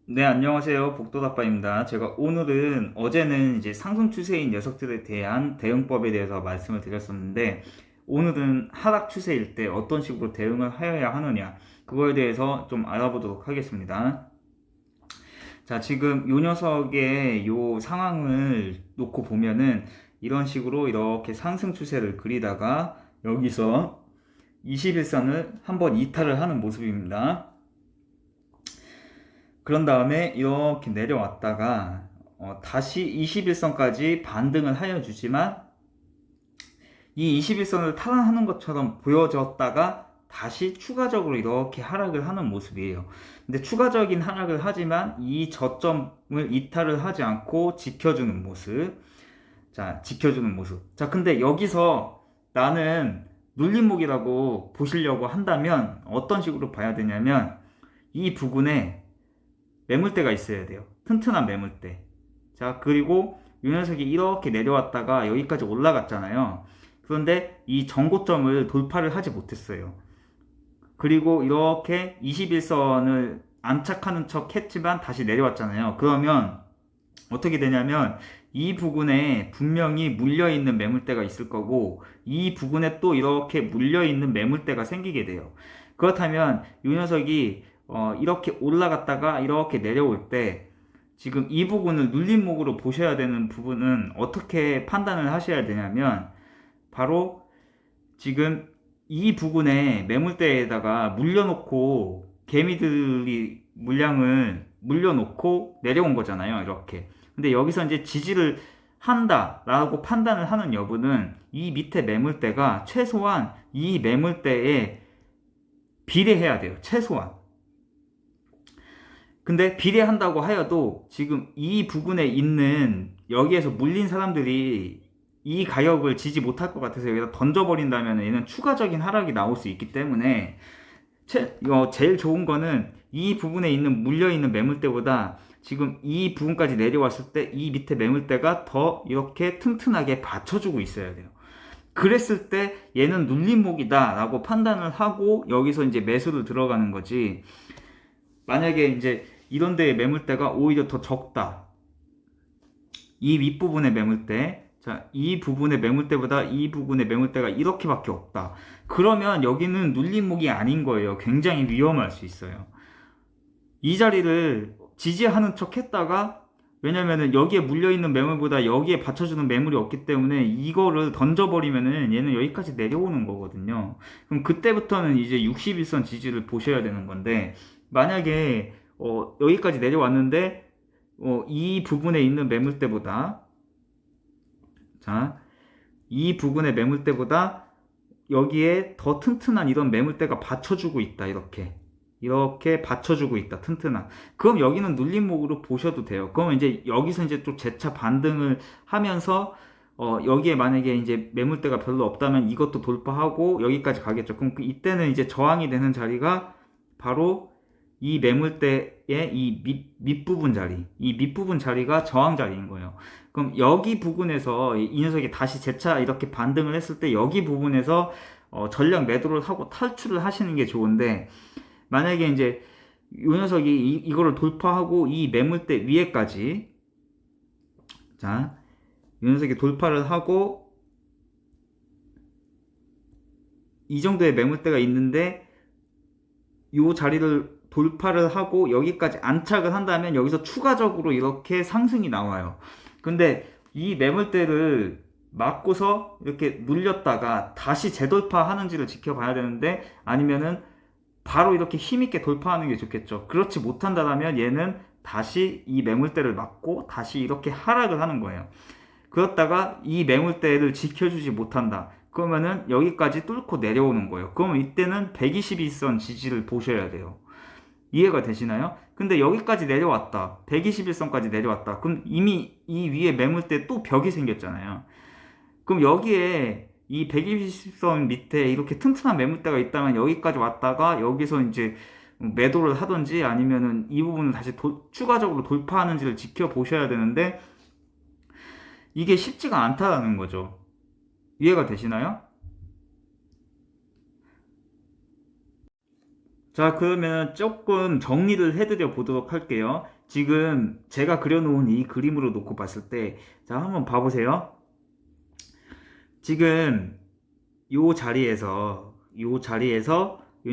네, 안녕하세요. 복도다빠입니다. 제가 오늘은 어제는 이제 상승 추세인 녀석들에 대한 대응법에 대해서 말씀을 드렸었는데, 오늘은 하락 추세일 때 어떤 식으로 대응을 하여야 하느냐, 그거에 대해서 좀 알아보도록 하겠습니다. 자, 지금 요 녀석의 요 상황을 놓고 보면은 이런 식으로 이렇게 상승 추세를 그리다가 여기서 21선을 한번 이탈을 하는 모습입니다. 그런 다음에 이렇게 내려왔다가 다시 21선까지 반등을 하여 주지만 이 21선을 탈환하는 것처럼 보여졌다가 다시 추가적으로 이렇게 하락을 하는 모습이에요. 근데 추가적인 하락을 하지만 이 저점을 이탈을 하지 않고 지켜주는 모습. 자, 지켜주는 모습. 자, 근데 여기서 나는 눌림목이라고 보시려고 한다면 어떤 식으로 봐야 되냐면 이 부분에 매물대가 있어야 돼요. 튼튼한 매물대. 자, 그리고 이 녀석이 이렇게 내려왔다가 여기까지 올라갔잖아요. 그런데 이 전고점을 돌파를 하지 못했어요. 그리고 이렇게 21선을 안착하는 척 했지만 다시 내려왔잖아요. 그러면 어떻게 되냐면 이 부분에 분명히 물려있는 매물대가 있을 거고 이 부분에 또 이렇게 물려있는 매물대가 생기게 돼요. 그렇다면 이 녀석이 이렇게 올라갔다가 이렇게 내려올 때 지금 이 부분을 눌림목으로 보셔야 되는 부분은 어떻게 판단을 하셔야 되냐면 바로 지금 이 부분에 매물대에다가 물려놓고 개미들이 물량을 물려놓고 내려온 거잖아요. 이렇게. 근데 여기서 이제 지지를 한다라고 판단을 하는 여부는 이 밑에 매물대가 최소한 이 매물대에 비례해야 돼요. 최소한. 근데 비례한다고 하여도 지금 이 부분에 있는 여기에서 물린 사람들이 이 가격을 지지 못할 것 같아서 여기다 던져버린다면 얘는 추가적인 하락이 나올 수 있기 때문에 제일 좋은 거는 이 부분에 있는 물려있는 매물대보다 지금 이 부분까지 내려왔을 때 이 밑에 매물대가 더 이렇게 튼튼하게 받쳐주고 있어야 돼요. 그랬을 때 얘는 눌림목이다 라고 판단을 하고 여기서 이제 매수를 들어가는 거지. 만약에 이제 이런 데의 매물대가 오히려 더 적다. 이 윗부분의 매물대, 자, 이 부분의 매물대보다 이 부분의 매물대가 이렇게밖에 없다. 그러면 여기는 눌림목이 아닌 거예요. 굉장히 위험할 수 있어요. 이 자리를 지지하는 척 했다가 왜냐면은 여기에 물려있는 매물보다 여기에 받쳐주는 매물이 없기 때문에 이거를 던져버리면은 얘는 여기까지 내려오는 거거든요. 그럼 그때부터는 이제 61선 지지를 보셔야 되는 건데 만약에 여기까지 내려왔는데 이 부분에 있는 매물대보다 자, 이 부분의 매물대보다 여기에 더 튼튼한 이런 매물대가 받쳐주고 있다. 이렇게 받쳐주고 있다. 튼튼한. 그럼 여기는 눌림목으로 보셔도 돼요. 그러면 이제 여기서 이제 또 재차 반등을 하면서 여기에 만약에 이제 매물대가 별로 없다면 이것도 돌파하고 여기까지 가겠죠. 그럼 이때는 이제 저항이 되는 자리가 바로 이 매물대의 이 밑부분 자리, 이 밑부분 자리가 저항 자리인 거예요. 그럼 여기 부분에서 이 녀석이 다시 재차 이렇게 반등을 했을 때 여기 부분에서 전량 매도를 하고 탈출을 하시는 게 좋은데 만약에 이제 이 녀석이 이거를 돌파하고 이 매물대 위에까지 자, 이 녀석이 돌파를 하고 이 정도의 매물대가 있는데 이 자리를 돌파를 하고 여기까지 안착을 한다면 여기서 추가적으로 이렇게 상승이 나와요. 근데 이 매물대를 맞고서 이렇게 눌렸다가 다시 재돌파하는지를 지켜봐야 되는데 아니면은 바로 이렇게 힘있게 돌파하는 게 좋겠죠. 그렇지 못한다면 얘는 다시 이 매물대를 맞고 다시 이렇게 하락을 하는 거예요. 그렇다가 이 매물대를 지켜주지 못한다. 그러면은 여기까지 뚫고 내려오는 거예요. 그러면 이때는 121선 지지를 보셔야 돼요. 이해가 되시나요? 근데 여기까지 내려왔다. 121선까지 내려왔다. 그럼 이미 이 위에 매물대 또 벽이 생겼잖아요. 그럼 여기에 이 120선 밑에 이렇게 튼튼한 매물대가 있다면 여기까지 왔다가 여기서 이제 매도를 하든지 아니면은 이 부분을 다시 추가적으로 돌파하는지를 지켜보셔야 되는데 이게 쉽지가 않다라는 거죠. 이해가 되시나요? 자, 그러면 조금 정리를 해드려 보도록 할게요. 지금 제가 그려놓은 이 그림으로 놓고 봤을 때, 자, 한번 봐보세요. 지금 요 자리에서 이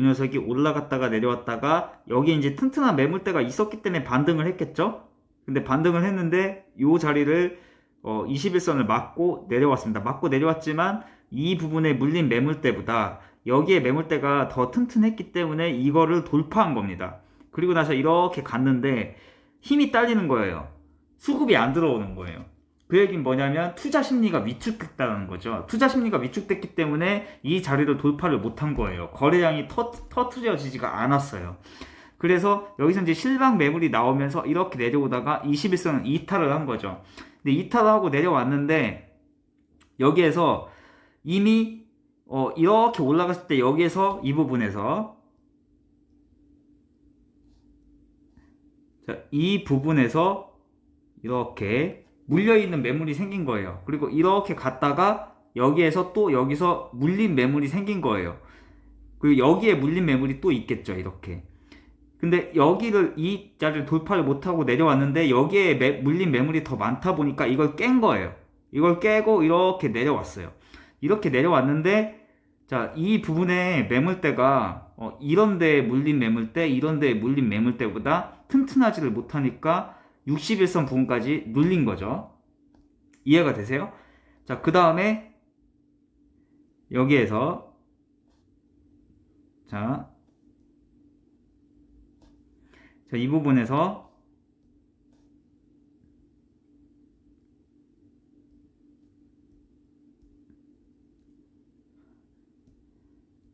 녀석이 올라갔다가 내려왔다가 여기 이제 튼튼한 매물대가 있었기 때문에 반등을 했겠죠? 근데 반등을 했는데 요 자리를 21선을 맞고 내려왔습니다. 맞고 내려왔지만 이 부분에 물린 매물대보다 여기에 매물대가 더 튼튼했기 때문에 이거를 돌파한 겁니다. 그리고 나서 이렇게 갔는데 힘이 딸리는 거예요. 수급이 안 들어오는 거예요. 그 얘기는 뭐냐면 투자 심리가 위축됐다는 거죠. 투자 심리가 위축됐기 때문에 이 자리를 돌파를 못한 거예요. 거래량이 터트려지지가 않았어요. 그래서 여기서 이제 실방 매물이 나오면서 이렇게 내려오다가 21선은 이탈을 한 거죠. 근데 이탈을 하고 내려왔는데 여기에서 이미 이렇게 올라갔을 때 여기에서 이 부분에서 자, 이 부분에서 이렇게 물려있는 매물이 생긴 거예요. 그리고 이렇게 갔다가 여기에서 또 여기서 물린 매물이 생긴 거예요. 그리고 여기에 물린 매물이 또 있겠죠. 이렇게. 근데 여기를 이 자리를 돌파를 못하고 내려왔는데 여기에 물린 매물이 더 많다 보니까 이걸 깬 거예요. 이걸 깨고 이렇게 내려왔어요. 이렇게 내려왔는데 자, 이 부분에 매물대가 이런 데에 물린 매물대, 이런 데에 물린 매물대보다 튼튼하지를 못하니까 61선 부분까지 눌린 거죠. 이해가 되세요? 자, 그 다음에 여기에서 자, 이 부분에서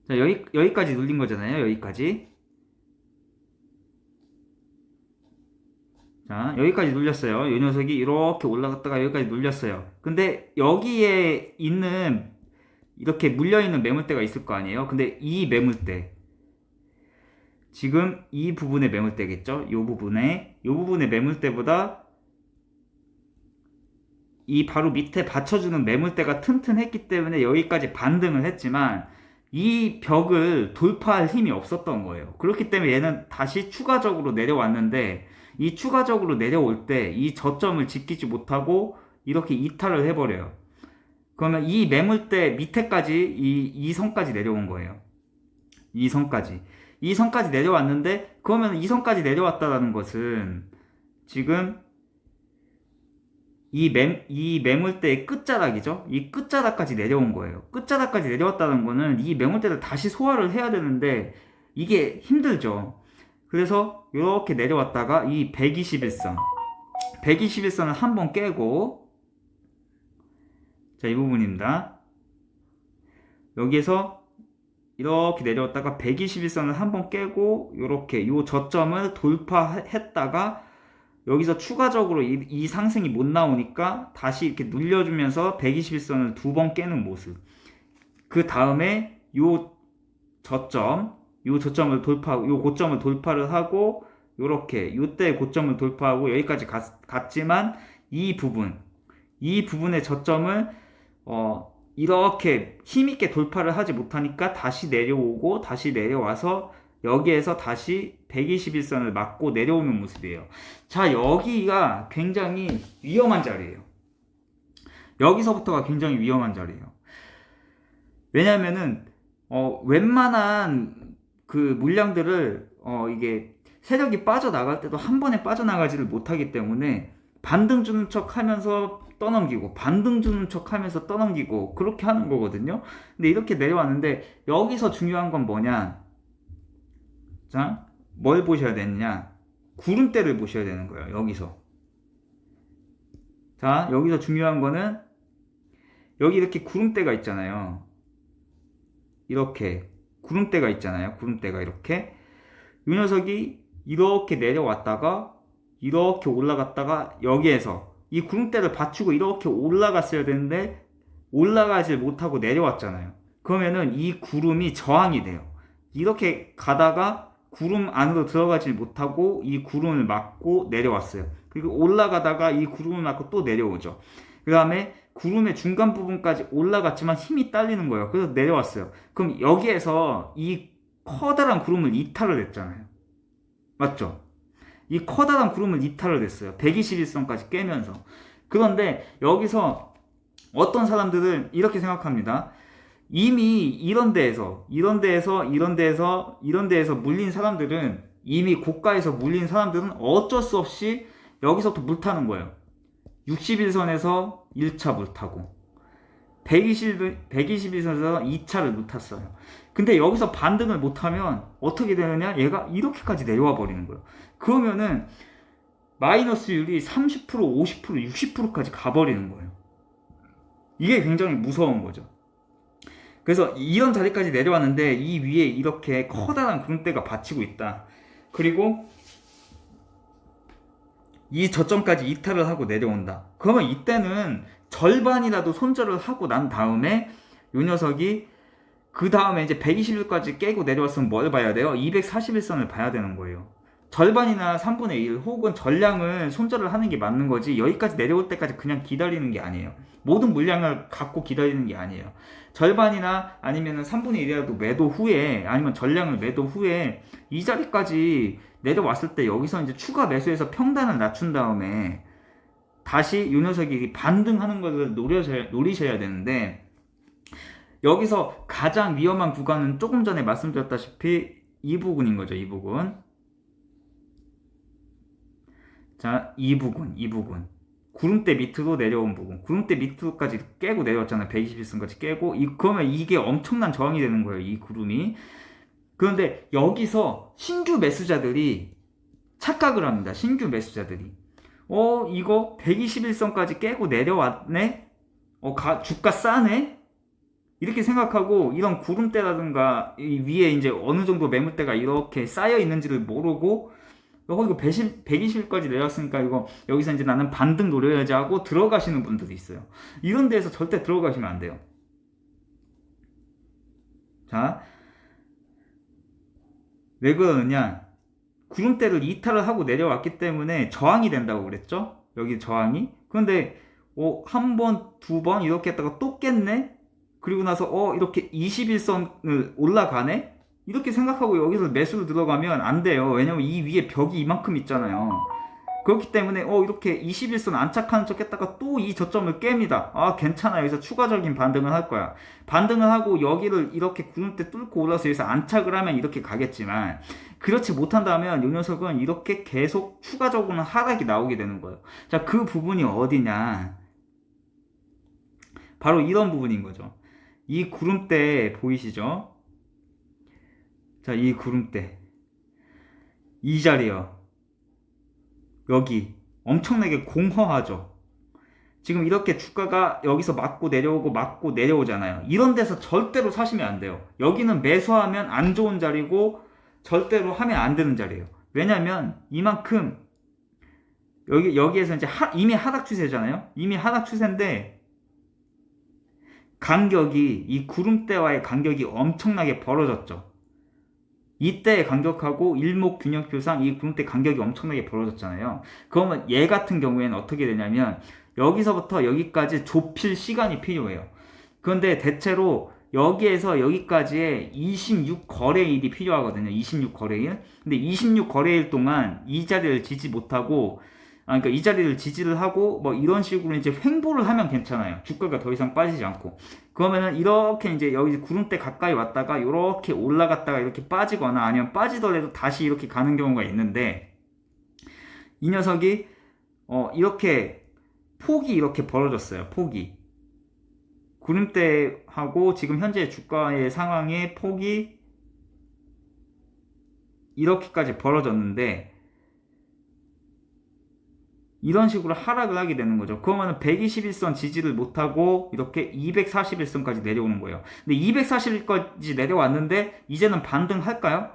자, 여기까지 눌린 거잖아요. 여기까지. 자, 여기까지 눌렸어요. 이 녀석이 이렇게 올라갔다가 여기까지 눌렸어요. 근데 여기에 있는 이렇게 물려있는 매물대가 있을 거 아니에요. 근데 이 매물대 지금 이 부분의 매물대겠죠. 이 부분의 매물대보다 이 바로 밑에 받쳐주는 매물대가 튼튼했기 때문에 여기까지 반등을 했지만 이 벽을 돌파할 힘이 없었던 거예요. 그렇기 때문에 얘는 다시 추가적으로 내려왔는데 이 추가적으로 내려올 때 이 저점을 지키지 못하고 이렇게 이탈을 해버려요. 그러면 이 매물대 밑에까지 이 선까지 내려온 거예요. 이 선까지 내려왔는데 그러면 이 선까지 내려왔다라는 것은 지금 이 매물대의 끝자락이죠. 이 끝자락까지 내려온 거예요. 끝자락까지 내려왔다는 거는 이 매물대를 다시 소화를 해야 되는데 이게 힘들죠. 그래서 이렇게 내려왔다가 이 121선을 한번 깨고 자, 이 부분입니다. 여기에서 이렇게 내려왔다가 121선을 한번 깨고 이렇게 요 저점을 돌파했다가 여기서 추가적으로 이 상승이 못 나오니까 다시 이렇게 눌려주면서 121선을 두 번 깨는 모습. 그 다음에 요 저점을 고점을 돌파를 하고 요렇게 요때 고점을 돌파하고 여기까지 갔지만 이 부분의 저점을 이렇게 힘있게 돌파를 하지 못하니까 다시 내려오고 다시 내려와서 여기에서 다시 121선을 맞고 내려오는 모습이에요. 자, 여기가 굉장히 위험한 자리예요. 여기서부터가 굉장히 위험한 자리예요. 왜냐면은 웬만한 그 물량들을 이게 세력이 빠져나갈 때도 한 번에 빠져나가지를 못하기 때문에 반등 주는 척 하면서 떠넘기고 반등 주는 척 하면서 떠넘기고 그렇게 하는 거거든요. 근데 이렇게 내려왔는데 여기서 중요한 건 뭐냐? 자, 뭘 보셔야 되느냐? 구름대를 보셔야 되는 거예요. 여기서. 자, 여기서 중요한 거는 여기 이렇게 구름대가 있잖아요. 이렇게 구름대가 있잖아요. 구름대가 이렇게 이 녀석이 이렇게 내려왔다가 이렇게 올라갔다가 여기에서 이 구름대를 받치고 이렇게 올라갔어야 되는데 올라가지 못하고 내려왔잖아요. 그러면은 이 구름이 저항이 돼요. 이렇게 가다가 구름 안으로 들어가지 못하고 이 구름을 막고 내려왔어요. 그리고 올라가다가 이 구름을 막고 또 내려오죠. 그 다음에 구름의 중간 부분까지 올라갔지만 힘이 딸리는 거예요. 그래서 내려왔어요. 그럼 여기에서 이 커다란 구름을 이탈을 했잖아요. 맞죠? 이 커다란 구름을 이탈을 했어요. 121선까지 깨면서. 그런데 여기서 어떤 사람들은 이렇게 생각합니다. 이미 이런 데에서 물린 사람들은, 이미 고가에서 물린 사람들은 어쩔 수 없이 여기서부터 물 타는 거예요. 61선에서 1차 물 타고 121선에서 2차를 물 탔어요. 근데 여기서 반등을 못하면 어떻게 되느냐? 얘가 이렇게까지 내려와 버리는 거예요. 그러면은 마이너스율이 30%, 50%, 60%까지 가버리는 거예요. 이게 굉장히 무서운 거죠. 그래서 이런 자리까지 내려왔는데 이 위에 이렇게 커다란 구름대가 받치고 있다. 그리고 이 저점까지 이탈을 하고 내려온다. 그러면 이때는 절반이라도 손절을 하고 난 다음에 이 녀석이 그 다음에 이제 120일까지 깨고 내려왔으면 뭘 봐야 돼요? 241선을 봐야 되는 거예요. 절반이나 3분의 1 혹은 전량을 손절을 하는 게 맞는 거지, 여기까지 내려올 때까지 그냥 기다리는 게 아니에요. 모든 물량을 갖고 기다리는 게 아니에요. 절반이나 아니면 3분의 1이라도 매도 후에, 아니면 전량을 매도 후에 이 자리까지 내려왔을 때 여기서 이제 추가 매수해서 평단을 낮춘 다음에 다시 이 녀석이 반등하는 것을 노리셔야 되는데, 여기서 가장 위험한 구간은 조금 전에 말씀드렸다시피 이 부분인 거죠. 이 부분. 자, 이 부분. 구름대 밑으로 내려온 부분. 구름대 밑으로까지 깨고 내려왔잖아요. 121선까지 깨고. 그러면 이게 엄청난 저항이 되는 거예요. 이 구름이. 그런데 여기서 신규 매수자들이 착각을 합니다. 신규 매수자들이. 이거 121선까지 깨고 내려왔네? 주가 싸네? 이렇게 생각하고, 이런 구름대라든가 이 위에 이제 어느 정도 매물대가 이렇게 쌓여 있는지를 모르고, 이거 120일까지 내렸으니까 이거 여기서 이제 나는 반등 노려야지 하고 들어가시는 분들이 있어요. 이런 데에서 절대 들어가시면 안 돼요. 자, 왜 그러느냐? 구름대를 이탈을 하고 내려왔기 때문에 저항이 된다고 그랬죠? 여기 저항이. 그런데 한 번, 두 번 이렇게 했다가 또 깼네? 그리고 나서 이렇게 21선을 올라가네? 이렇게 생각하고 여기서 매수를 들어가면 안 돼요. 왜냐면 이 위에 벽이 이만큼 있잖아요. 그렇기 때문에 이렇게 21선 안착하는 척 했다가 또 이 저점을 깹니다. 괜찮아, 여기서 추가적인 반등을 할 거야. 반등을 하고 여기를 이렇게 구름대 뚫고 올라서 여기서 안착을 하면 이렇게 가겠지만, 그렇지 못한다면 이 녀석은 이렇게 계속 추가적으로는 하락이 나오게 되는 거예요. 자, 그 부분이 어디냐? 바로 이런 부분인 거죠. 이 구름대 보이시죠? 자, 이 구름대, 이 자리요. 여기 엄청나게 공허하죠. 지금 이렇게 주가가 여기서 맞고 내려오고 맞고 내려오잖아요. 이런 데서 절대로 사시면 안 돼요. 여기는 매수하면 안 좋은 자리고 절대로 하면 안 되는 자리예요. 왜냐면 이만큼 여기에서 이제 이미 하락 추세잖아요. 이미 하락 추세인데 간격이, 이 구름대와의 간격이 엄청나게 벌어졌죠. 이때의 간격하고 일목균형표상 이 구름대 간격이 엄청나게 벌어졌잖아요. 그러면 얘 같은 경우에는 어떻게 되냐면 여기서부터 여기까지 좁힐 시간이 필요해요. 그런데 대체로 여기에서 여기까지의 26거래일이 필요하거든요. 26거래일. 근데 26거래일 동안 이 자리를 지지 못하고, 그러니까 이 자리를 지지를 하고 뭐 이런 식으로 이제 횡보를 하면 괜찮아요. 주가가 더 이상 빠지지 않고. 그러면은 이렇게 이제 여기 구름대 가까이 왔다가 이렇게 올라갔다가 이렇게 빠지거나, 아니면 빠지더라도 다시 이렇게 가는 경우가 있는데, 이 녀석이 이렇게 폭이 이렇게 벌어졌어요. 폭이. 구름대하고 지금 현재 주가의 상황의 폭이 이렇게까지 벌어졌는데, 이런 식으로 하락을 하게 되는 거죠. 그러면 121선 지지를 못하고 이렇게 241선까지 내려오는 거예요. 근데 241까지 내려왔는데 이제는 반등할까요?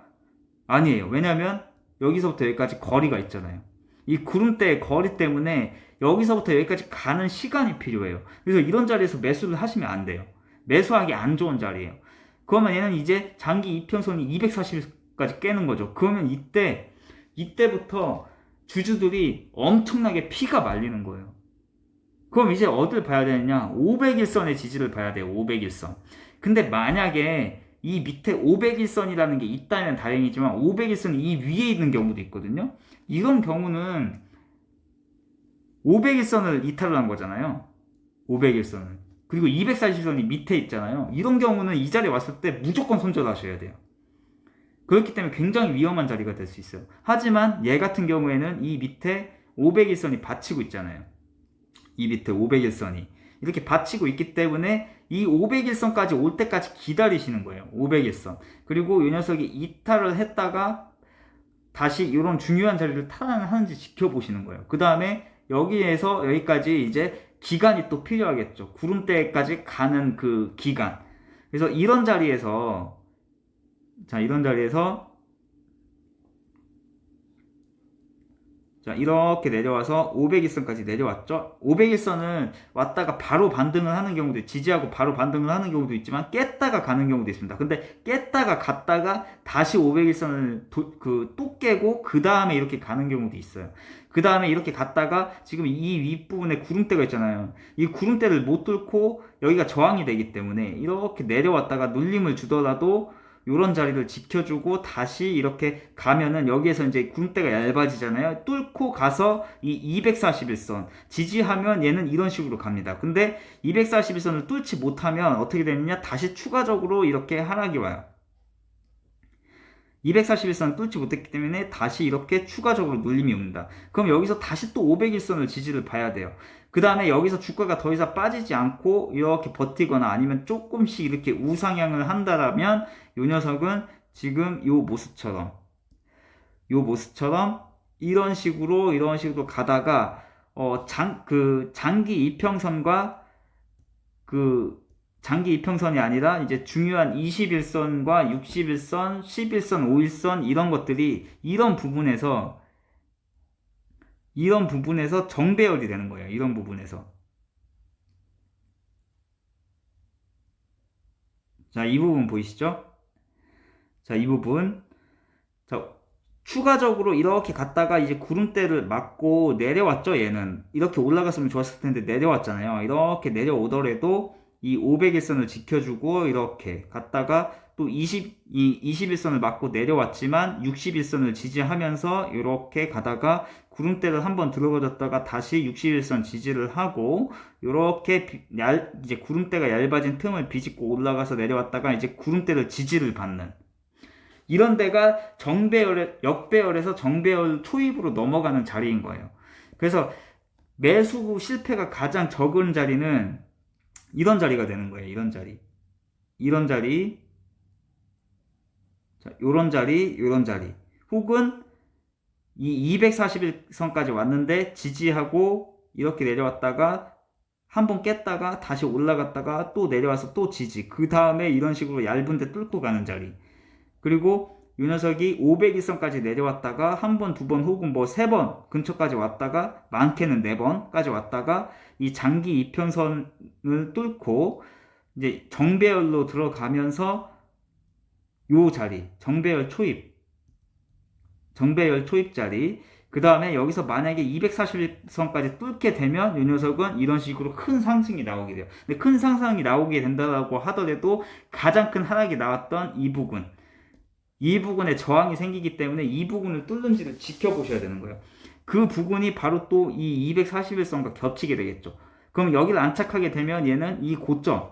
아니에요. 왜냐면 여기서부터 여기까지 거리가 있잖아요. 이 구름대의 거리 때문에 여기서부터 여기까지 가는 시간이 필요해요. 그래서 이런 자리에서 매수를 하시면 안 돼요. 매수하기 안 좋은 자리예요. 그러면 얘는 이제 장기 이평선이 240일까지 깨는 거죠. 그러면 이때부터 주주들이 엄청나게 피가 말리는 거예요. 그럼 이제 어딜 봐야 되느냐? 500일선의 지지를 봐야 돼요. 500일선. 근데 만약에 이 밑에 500일선이라는 게 있다면 다행이지만 500일선이 이 위에 있는 경우도 있거든요. 이런 경우는 500일선을 이탈을 한 거잖아요. 500일선을. 그리고 240선이 밑에 있잖아요. 이런 경우는 이 자리에 왔을 때 무조건 손절하셔야 돼요. 그렇기 때문에 굉장히 위험한 자리가 될 수 있어요. 하지만 얘 같은 경우에는 이 밑에 500일선이 받치고 있잖아요. 이 밑에 500일선이 이렇게 받치고 있기 때문에 이 500일선까지 올 때까지 기다리시는 거예요. 500일선. 그리고 이 녀석이 이탈을 했다가 다시 이런 중요한 자리를 탈환하는지 지켜보시는 거예요. 그 다음에 여기에서 여기까지 이제 기간이 또 필요하겠죠. 구름대까지 가는 그 기간. 그래서 이런 자리에서 이런 자리에서 이렇게 내려와서 500일선까지 내려왔죠. 500일선을 왔다가 바로 반등을 하는 경우도, 지지하고 바로 반등을 하는 경우도 있지만 깼다가 가는 경우도 있습니다. 근데 깼다가 갔다가 다시 500일선을 또 깨고 그 다음에 이렇게 가는 경우도 있어요. 그 다음에 이렇게 갔다가 지금 이 윗부분에 구름대가 있잖아요. 이 구름대를 못 뚫고 여기가 저항이 되기 때문에 이렇게 내려왔다가 눌림을 주더라도 요런 자리를 지켜주고 다시 이렇게 가면은 여기에서 이제 구름대가 얇아지잖아요. 뚫고 가서 이 241선 지지하면 얘는 이런 식으로 갑니다. 근데 241선을 뚫지 못하면 어떻게 되느냐, 다시 추가적으로 이렇게 하락이 와요. 241선을 뚫지 못했기 때문에 다시 이렇게 추가적으로 눌림이 옵니다. 그럼 여기서 다시 또 501선을 지지를 봐야 돼요. 그 다음에 여기서 주가가 더 이상 빠지지 않고 이렇게 버티거나 아니면 조금씩 이렇게 우상향을 한다라면 이 녀석은 지금 요 모습처럼 이런 식으로 가다가 장기 이평선과 장기 이평선이 아니라 이제 중요한 21선과 61선, 11선, 5일선 이런 것들이 이런 부분에서 정배열이 되는 거예요. 이런 부분에서. 자, 이 부분 보이시죠? 자, 이 부분. 자, 추가적으로 이렇게 갔다가 이제 구름대를 맞고 내려왔죠, 얘는. 이렇게 올라갔으면 좋았을 텐데 내려왔잖아요. 이렇게 내려오더라도 이 500일선을 지켜주고 이렇게 갔다가 또 21선을 맞고 내려왔지만 61선을 지지하면서 이렇게 가다가 구름대를 한번 들어버렸다가 다시 61선 지지를 하고 이렇게 이제 구름대가 얇아진 틈을 비집고 올라가서 내려왔다가 이제 구름대를 지지를 받는 이런 데가 역배열에서 정배열 초입으로 넘어가는 자리인 거예요. 그래서 매수 실패가 가장 적은 자리는 이런 자리가 되는 거예요. 이런 자리, 자, 요런 자리, 혹은 이 241선까지 왔는데 지지하고 이렇게 내려왔다가 한번 깼다가 다시 올라갔다가 또 내려와서 또 지지, 그 다음에 이런 식으로 얇은 데 뚫고 가는 자리. 그리고 이 녀석이 500일선까지 내려왔다가 한 번, 두 번, 혹은 뭐 세 번 근처까지 왔다가 많게는 네 번까지 왔다가 이 장기 이평선을 뚫고 이제 정배열로 들어가면서 요 자리, 정배열 초입 자리. 그 다음에 여기서 만약에 240선까지 뚫게 되면 이 녀석은 이런 식으로 큰 상승이 나오게 돼요. 근데 큰 상승이 나오게 된다고 하더라도 가장 큰 하락이 나왔던 이 부분에 저항이 생기기 때문에 이 부분을 뚫는지를 지켜보셔야 되는 거예요. 그 부분이 바로 또 이 241선과 겹치게 되겠죠. 그럼 여기를 안착하게 되면 얘는 이 고점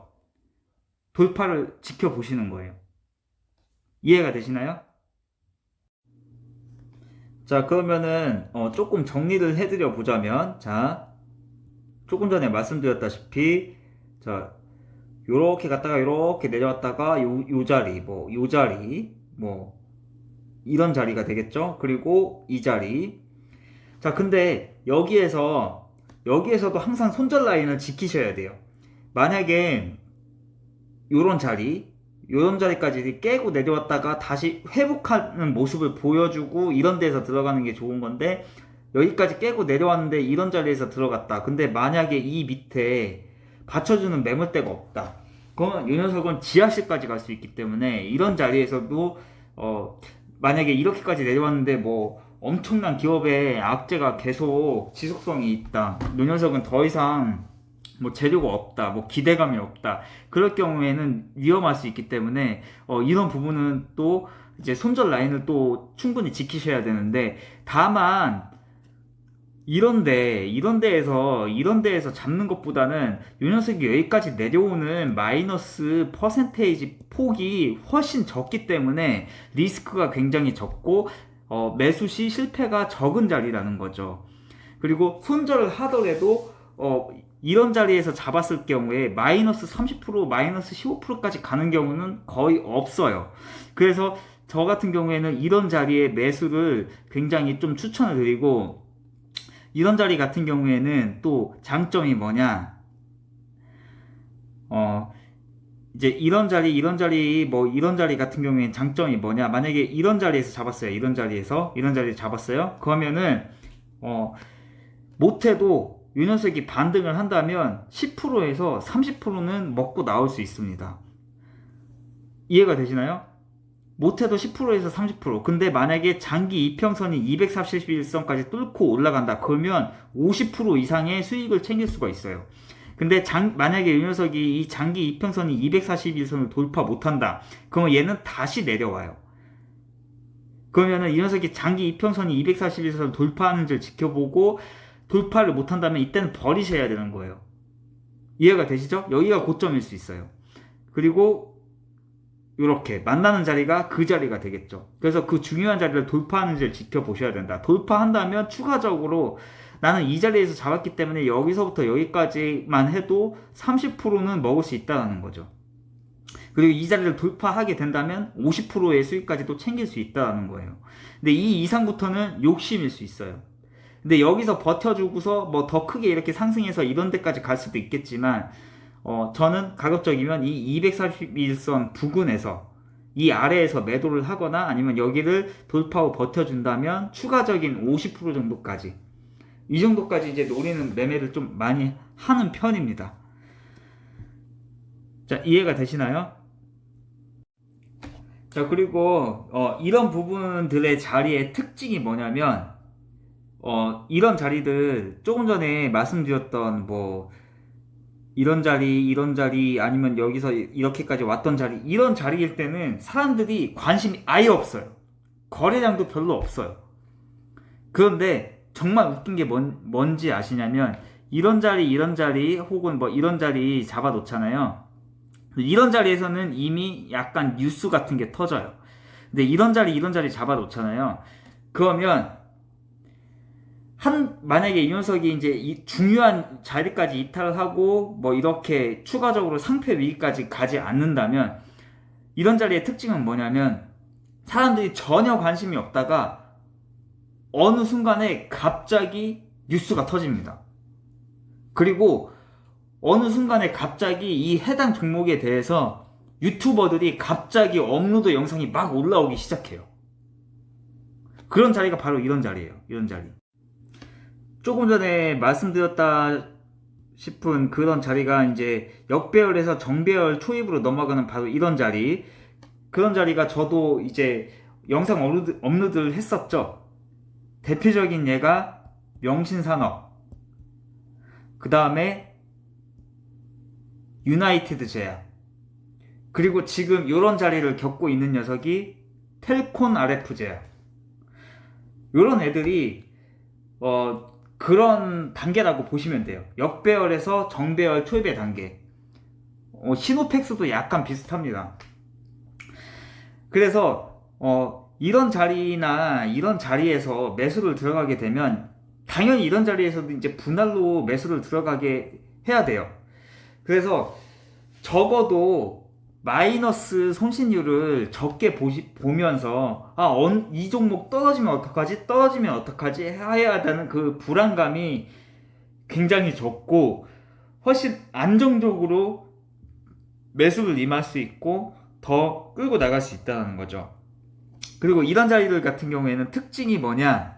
돌파를 지켜보시는 거예요. 이해가 되시나요? 자, 그러면은 조금 정리를 해드려 보자면, 자, 조금 전에 말씀드렸다시피, 자, 요렇게 갔다가 요렇게 내려왔다가 요 자리, 이런 자리가 되겠죠. 그리고 이 자리. 자, 근데 여기에서도 항상 손절 라인을 지키셔야 돼요. 만약에 요런 자리까지 깨고 내려왔다가 다시 회복하는 모습을 보여주고 이런 데서 들어가는 게 좋은 건데, 여기까지 깨고 내려왔는데 이런 자리에서 들어갔다. 근데 만약에 이 밑에 받쳐주는 매물대가 없다. 그러면 이 녀석은 지하실까지 갈 수 있기 때문에 이런 자리에서도 만약에 이렇게까지 내려왔는데 뭐 엄청난 기업의 악재가 계속 지속성이 있다. 이 녀석은 더 이상 뭐 재료가 없다, 뭐 기대감이 없다. 그럴 경우에는 위험할 수 있기 때문에 이런 부분은 또 이제 손절 라인을 또 충분히 지키셔야 되는데, 다만 이런 데에서 잡는 것보다는 요 녀석이 여기까지 내려오는 마이너스 퍼센테이지 폭이 훨씬 적기 때문에 리스크가 굉장히 적고 매수 시 실패가 적은 자리라는 거죠. 그리고 손절을 하더라도 이런 자리에서 잡았을 경우에 마이너스 30%, 마이너스 15%까지 가는 경우는 거의 없어요. 그래서 저 같은 경우에는 이런 자리에 매수를 굉장히 좀 추천을 드리고, 이런 자리 같은 경우에는 또 장점이 뭐냐, 이제 이런 자리 같은 경우에는 장점이 뭐냐, 만약에 이런 자리에서 잡았어요. 이런 자리에서 잡았어요. 그러면은 못해도 이 녀석이 반등을 한다면 10%에서 30%는 먹고 나올 수 있습니다. 이해가 되시나요? 못해도 10%에서 30%. 근데 만약에 장기 이평선이 241선까지 뚫고 올라간다. 그러면 50% 이상의 수익을 챙길 수가 있어요. 근데 만약에 이 녀석이 이 장기 이평선이 241선을 돌파 못한다. 그러면 얘는 다시 내려와요. 그러면은 이 녀석이 장기 이평선이 241선을 돌파하는지를 지켜보고, 돌파를 못한다면 이때는 버리셔야 되는 거예요. 이해가 되시죠? 여기가 고점일 수 있어요. 그리고 이렇게 만나는 자리가 그 자리가 되겠죠. 그래서 그 중요한 자리를 돌파하는지를 지켜보셔야 된다. 돌파한다면 추가적으로 나는 이 자리에서 잡았기 때문에 여기서부터 여기까지만 해도 30%는 먹을 수 있다는 거죠. 그리고 이 자리를 돌파하게 된다면 50%의 수익까지도 챙길 수 있다는 거예요. 근데 이 이상부터는 욕심일 수 있어요. 근데 여기서 버텨주고서 뭐 더 크게 이렇게 상승해서 이런 데까지 갈 수도 있겠지만, 저는 가급적이면 이 241선 부근에서 이 아래에서 매도를 하거나 아니면 여기를 돌파하고 버텨준다면 추가적인 50% 정도까지, 이 정도까지 이제 노리는 매매를 좀 많이 하는 편입니다. 자, 이해가 되시나요? 자, 그리고 이런 부분들의 자리의 특징이 뭐냐면, 이런 자리들 조금 전에 말씀드렸던 뭐 이런 자리 아니면 여기서 이렇게까지 왔던 자리, 이런 자리일 때는 사람들이 관심이 아예 없어요. 거래량도 별로 없어요. 그런데 정말 웃긴 게 뭔지 아시냐면, 이런 자리 혹은 뭐 이런 자리 잡아 놓잖아요. 이런 자리에서는 이미 약간 뉴스 같은 게 터져요. 근데 이런 자리 잡아 놓잖아요. 그러면 만약에 이 녀석이 이제 이 중요한 자리까지 이탈을 하고 뭐 이렇게 추가적으로 상패 위기까지 가지 않는다면, 이런 자리의 특징은 뭐냐면 사람들이 전혀 관심이 없다가 어느 순간에 갑자기 뉴스가 터집니다. 그리고 어느 순간에 갑자기 이 해당 종목에 대해서 유튜버들이 갑자기 업로드 영상이 막 올라오기 시작해요. 그런 자리가 바로 이런 자리예요. 이런 자리. 조금 전에 말씀드렸다 싶은 그런 자리가 이제 역배열에서 정배열 초입으로 넘어가는 바로 이런 자리. 그런 자리가 저도 이제 영상 업로드를 했었죠. 대표적인 예가 명신산업, 그 다음에 유나이티드 제약, 그리고 지금 이런 자리를 겪고 있는 녀석이 텔콘 RF 제약. 이런 애들이 그런 단계라고 보시면 돼요. 역배열에서 정배열 초입의 단계. 시노펙스도 약간 비슷합니다. 그래서 이런 자리나 이런 자리에서 매수를 들어가게 되면 당연히 이런 자리에서도 이제 분할로 매수를 들어가게 해야 돼요. 그래서 적어도 마이너스 손실률을 적게 보면서 이 종목 떨어지면 어떡하지 해야 되는 그 불안감이 굉장히 적고 훨씬 안정적으로 매수를 임할 수 있고 더 끌고 나갈 수 있다는 거죠. 그리고 이런 자리들 같은 경우에는 특징이 뭐냐,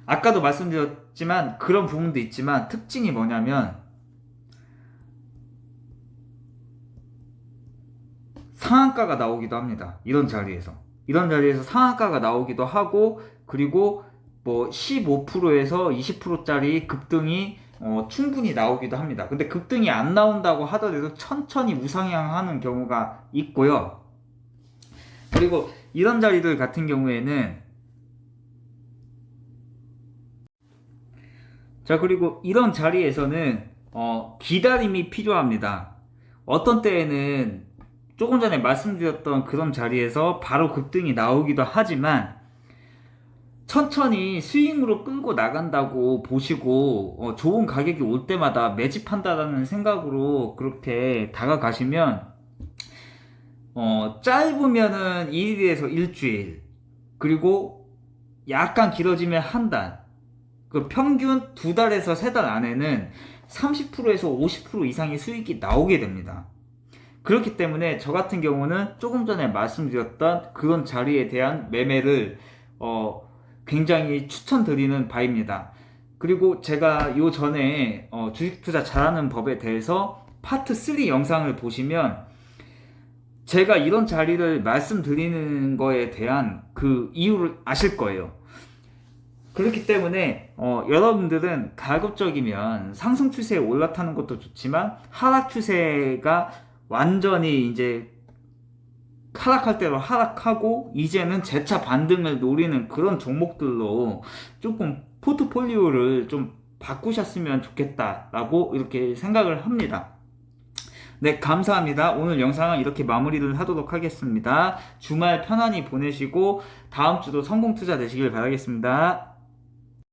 아까도 말씀드렸지만 그런 부분도 있지만 특징이 뭐냐면 상한가가 나오기도 합니다. 이런 자리에서 상한가가 나오기도 하고, 그리고 뭐 15%에서 20%짜리 급등이 충분히 나오기도 합니다. 근데 급등이 안 나온다고 하더라도 천천히 우상향하는 경우가 있고요. 그리고 이런 자리들 같은 경우에는 자, 그리고 이런 자리에서는 기다림이 필요합니다. 어떤 때에는 조금 전에 말씀드렸던 그런 자리에서 바로 급등이 나오기도 하지만 천천히 스윙으로 끌고 나간다고 보시고 좋은 가격이 올 때마다 매집한다라는 생각으로 그렇게 다가가시면 짧으면은 1일에서 일주일, 그리고 약간 길어지면 한 달, 그 평균 2달에서 3달 안에는 30%에서 50% 이상의 수익이 나오게 됩니다. 그렇기 때문에 저 같은 경우는 조금 전에 말씀드렸던 그런 자리에 대한 매매를 굉장히 추천드리는 바입니다. 그리고 제가 요 전에 주식 투자 잘하는 법에 대해서 파트 3 영상을 보시면 제가 이런 자리를 말씀드리는 거에 대한 그 이유를 아실 거예요. 그렇기 때문에 여러분들은 가급적이면 상승 추세에 올라타는 것도 좋지만 하락 추세가 완전히 이제 하락할 대로 하락하고 이제는 재차 반등을 노리는 그런 종목들로 조금 포트폴리오를 좀 바꾸셨으면 좋겠다라고 이렇게 생각을 합니다. 네, 감사합니다. 오늘 영상은 이렇게 마무리를 하도록 하겠습니다. 주말 편안히 보내시고 다음 주도 성공 투자 되시길 바라겠습니다.